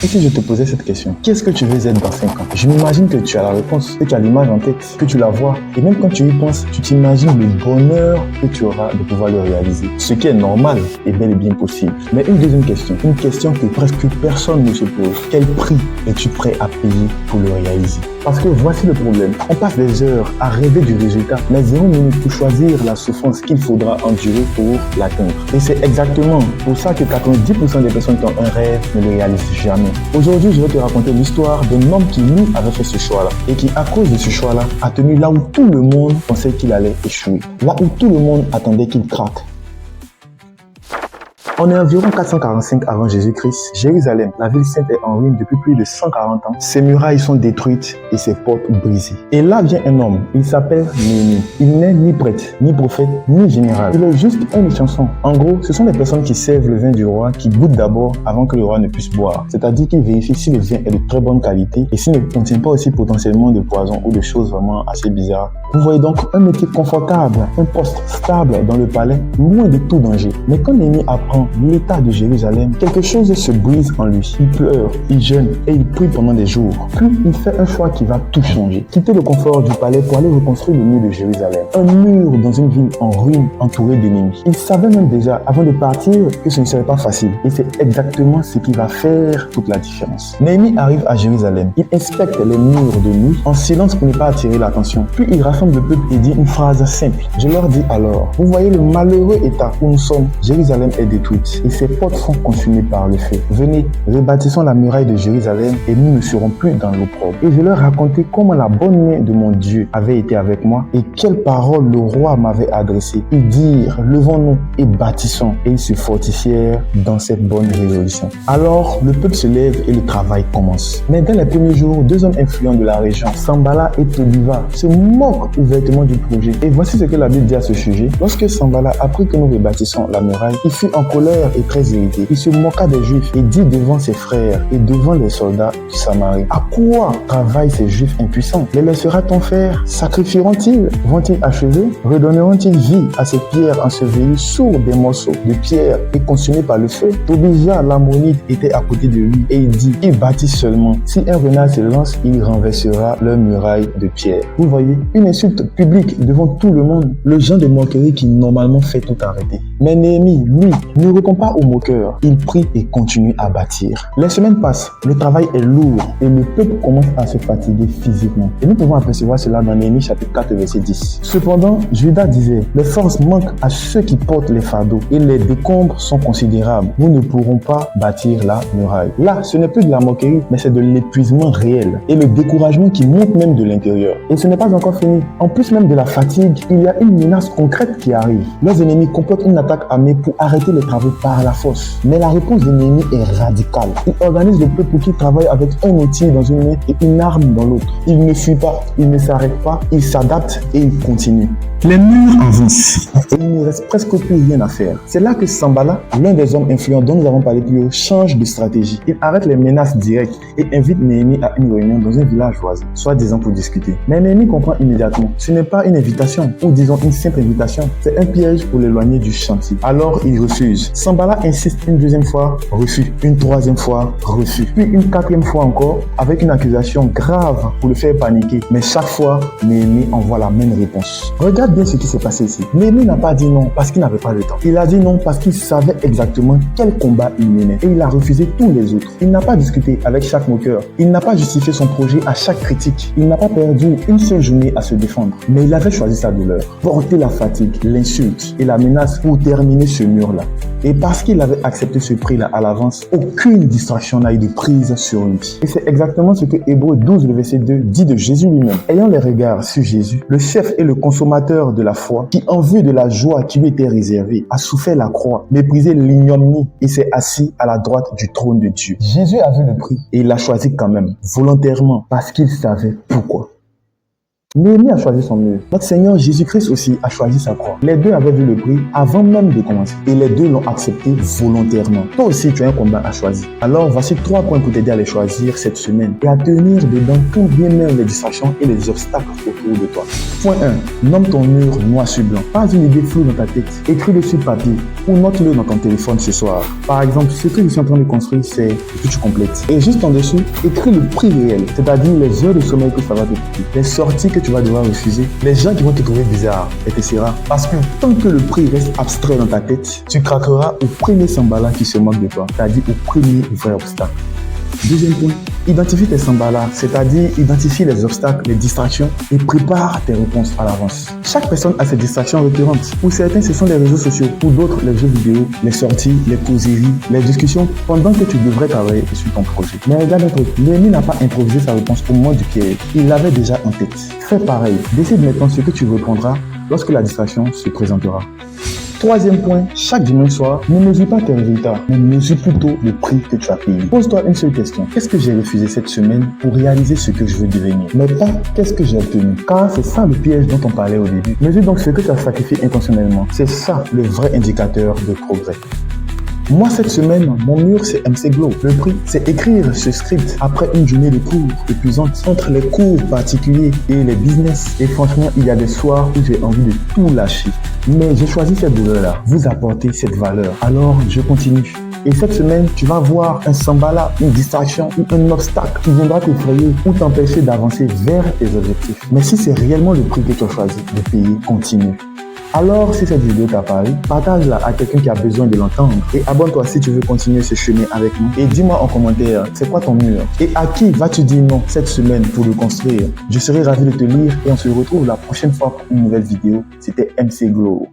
Et si je te posais cette question, qu'est-ce que tu veux être dans 5 ans? Je m'imagine que tu as la réponse, que tu as l'image en tête, que tu la vois. Et même quand tu y penses, tu t'imagines le bonheur que tu auras de pouvoir le réaliser. Ce qui est normal et bel et bien possible. Mais une deuxième question, une question que presque personne ne se pose. Quel prix es-tu prêt à payer pour le réaliser? Parce que voici le problème. On passe des heures à rêver du résultat, mais 0 minute pour choisir la souffrance qu'il faudra endurer pour l'atteindre. Et c'est exactement pour ça que 90% des personnes qui ont un rêve ne le réalisent jamais. Aujourd'hui, je vais te raconter l'histoire d'un homme qui, lui, avait fait ce choix-là et qui, à cause de ce choix-là, a tenu là où tout le monde pensait qu'il allait échouer, là où tout le monde attendait qu'il craque. On est environ 445 avant Jésus-Christ. Jérusalem, la ville sainte, est en ruine depuis plus de 140 ans. Ses murailles sont détruites et ses portes brisées. Et là vient un homme, il s'appelle Néhémie. Il n'est ni prêtre, ni prophète, ni général. Il est juste un échanson. En gros, ce sont des personnes qui servent le vin du roi, qui goûtent d'abord avant que le roi ne puisse boire. C'est-à-dire qu'ils vérifient si le vin est de très bonne qualité et s'il ne contient pas aussi potentiellement de poison ou de choses vraiment assez bizarres. Vous voyez donc un métier confortable, un poste stable dans le palais, loin de tout danger. Mais quand Néhémie apprend l'état de Jérusalem, quelque chose se brise en lui. Il pleure, il jeûne et il prie pendant des jours. Puis il fait un choix qui va tout changer. Quitter le confort du palais pour aller reconstruire le mur de Jérusalem. Un mur dans une ville en ruine entourée d'ennemis. Il savait même déjà avant de partir que ce ne serait pas facile. Et c'est exactement ce qui va faire toute la différence. Néhémie arrive à Jérusalem. Il inspecte les murs de nuit en silence pour ne pas attirer l'attention. Puis il rassemble le peuple et dit une phrase simple. Je leur dis alors, vous voyez le malheureux état où nous sommes. Jérusalem est détruite et ses portes sont consumées par le feu. Venez, rebâtissons la muraille de Jérusalem et nous ne serons plus dans l'opprobre. Et je leur racontais comment la bonne main de mon Dieu avait été avec moi et quelles paroles le roi m'avait adressées. Ils dirent, levons-nous et bâtissons. Et ils se fortifièrent dans cette bonne résolution. Alors, le peuple se lève et le travail commence. Mais dès les premiers jours, 2 hommes influents de la région, Sanballat et Tobiva, se moquent ouvertement du projet. Et voici ce que la Bible dit à ce sujet. Lorsque Sanballat apprit que nous rebâtissons la muraille, il fut en colère et très irrité. Il se moqua des Juifs et dit devant ses frères et devant les soldats du Samarie, à quoi travaillent ces Juifs impuissants? Les laissera-t-on faire? Sacrifieront-ils? Vont-ils achever? Redonneront-ils vie à ces pierres ensevelies sous des morceaux de pierre et consumées par le feu? Tobija l'ammonite était à côté de lui et il dit, ils bâtissent seulement. Si un renard se lance, il renversera leur muraille de pierre. Vous voyez, une insulte publique devant tout le monde, le genre de moquerie qui normalement fait tout arrêter. Mais Néhémie, lui, ne répond pas aux moqueurs. Il prie et continue à bâtir. Les semaines passent, le travail est lourd et le peuple commence à se fatiguer physiquement. Et nous pouvons apercevoir cela dans Néhémie chapitre 4 verset 10. Cependant, Judas disait, les forces manquent à ceux qui portent les fardeaux et les décombres sont considérables. Nous ne pourrons pas bâtir la muraille. Là, ce n'est plus de la moquerie, mais c'est de l'épuisement réel et le découragement qui monte même de l'intérieur. Et ce n'est pas encore fini. En plus même de la fatigue, il y a une menace concrète qui arrive. Leurs ennemis complotent une attaque armée pour arrêter les travaux par la force. Mais la réponse de Néhémie est radicale. Il organise le peuple pour qu'il travaille avec un outil dans une main et une arme dans l'autre. Il ne fuit pas, il ne s'arrête pas, il s'adapte et il continue. Les murs avancent et il ne reste presque plus rien à faire. C'est là que Sanballat, l'un des hommes influents dont nous avons parlé plus haut, change de stratégie. Il arrête les menaces directes et invite Néhémie à une réunion dans un village voisin, soi-disant pour discuter. Mais Néhémie comprend immédiatement. Ce n'est pas une invitation, ou disons une simple invitation. C'est un piège pour l'éloigner du chantier. Alors il refuse. Sanballat insiste une deuxième fois, refus. Une troisième fois, refus. Puis une quatrième fois encore, avec une accusation grave pour le faire paniquer. Mais chaque fois, Néhémie envoie la même réponse. Regarde bien ce qui s'est passé ici. Néhémie n'a pas dit non parce qu'il n'avait pas le temps. Il a dit non parce qu'il savait exactement quel combat il menait. Et il a refusé tous les autres. Il n'a pas discuté avec chaque moqueur. Il n'a pas justifié son projet à chaque critique. Il n'a pas perdu une seule journée à se défendre. Mais il avait choisi sa douleur. Porter la fatigue, l'insulte et la menace pour terminer ce mur-là. Et parce qu'il avait accepté ce prix-là à l'avance, aucune distraction n'a eu de prise sur lui. Et c'est exactement ce que Hébreux 12, le verset 2 dit de Jésus lui-même. Ayant les regards sur Jésus, le chef et le consommateur de la foi, qui en vue de la joie qui lui était réservée, a souffert la croix, méprisé l'ignominie et s'est assis à la droite du trône de Dieu. Jésus a vu le prix et il l'a choisi quand même, volontairement, parce qu'il savait pourquoi. Néhémie a choisi son mur. Notre Seigneur Jésus-Christ aussi a choisi sa croix. Les deux avaient vu le prix avant même de commencer. Et les deux l'ont accepté volontairement. Toi aussi, tu as un combat à choisir. Alors, voici 3 points pour t'aider à les choisir cette semaine et à tenir dedans quand bien même les distractions et les obstacles autour de toi. Point 1. Nomme ton mur noir sur blanc. Pas une idée floue dans ta tête. Écris-le sur papier ou note-le dans ton téléphone ce soir. Par exemple, ce que je suis en train de construire, c'est que tu complètes. Et juste en dessous, écris le prix réel, c'est-à-dire les heures de sommeil que ça va te coûter, les sorties que tu vas devoir refuser, les gens qui vont te trouver bizarre, etc. Parce que tant que le prix reste abstrait dans ta tête, tu craqueras au premier sambala qui se moque de toi, c'est-à-dire au premier vrai obstacle. Deuxième point, identifie tes sambalas, c'est-à-dire identifie les obstacles, les distractions et prépare tes réponses à l'avance. Chaque personne a ses distractions récurrentes. Pour certains, ce sont les réseaux sociaux. Pour d'autres, les jeux vidéo, les sorties, les causeries, les discussions pendant que tu devrais travailler sur ton projet. Mais regarde un truc, Néhémie n'a pas improvisé sa réponse au moment du piège. Il l'avait déjà en tête. Fais pareil. Décide maintenant ce que tu répondras lorsque la distraction se présentera. Troisième point, chaque dimanche soir, ne mesure pas tes résultats, mais mesure plutôt le prix que tu as payé. Pose-toi une seule question. Qu'est-ce que j'ai refusé cette semaine pour réaliser ce que je veux devenir? Mais pas qu'est-ce que j'ai obtenu. Car c'est ça le piège dont on parlait au début. Mesure donc ce que tu as sacrifié intentionnellement. C'est ça le vrai indicateur de progrès. Moi, cette semaine, mon mur, c'est MC Glow. Le prix, c'est écrire ce script après une journée de cours épuisante entre les cours particuliers et les business. Et franchement, il y a des soirs où j'ai envie de tout lâcher. Mais j'ai choisi cette douleur-là, vous apporter cette valeur. Alors, je continue. Et cette semaine, tu vas voir un sambala, une distraction ou un obstacle qui viendra t'effrayer ou t'empêcher d'avancer vers tes objectifs. Mais si c'est réellement le prix que tu as choisi de payer, continue. Alors, si cette vidéo t'a plu, partage-la à quelqu'un qui a besoin de l'entendre et abonne-toi si tu veux continuer ce chemin avec nous. Et dis-moi en commentaire, c'est quoi ton mur? Et à qui vas-tu dire non cette semaine pour le construire? Je serai ravi de te lire et on se retrouve la prochaine fois pour une nouvelle vidéo. C'était MC Glow.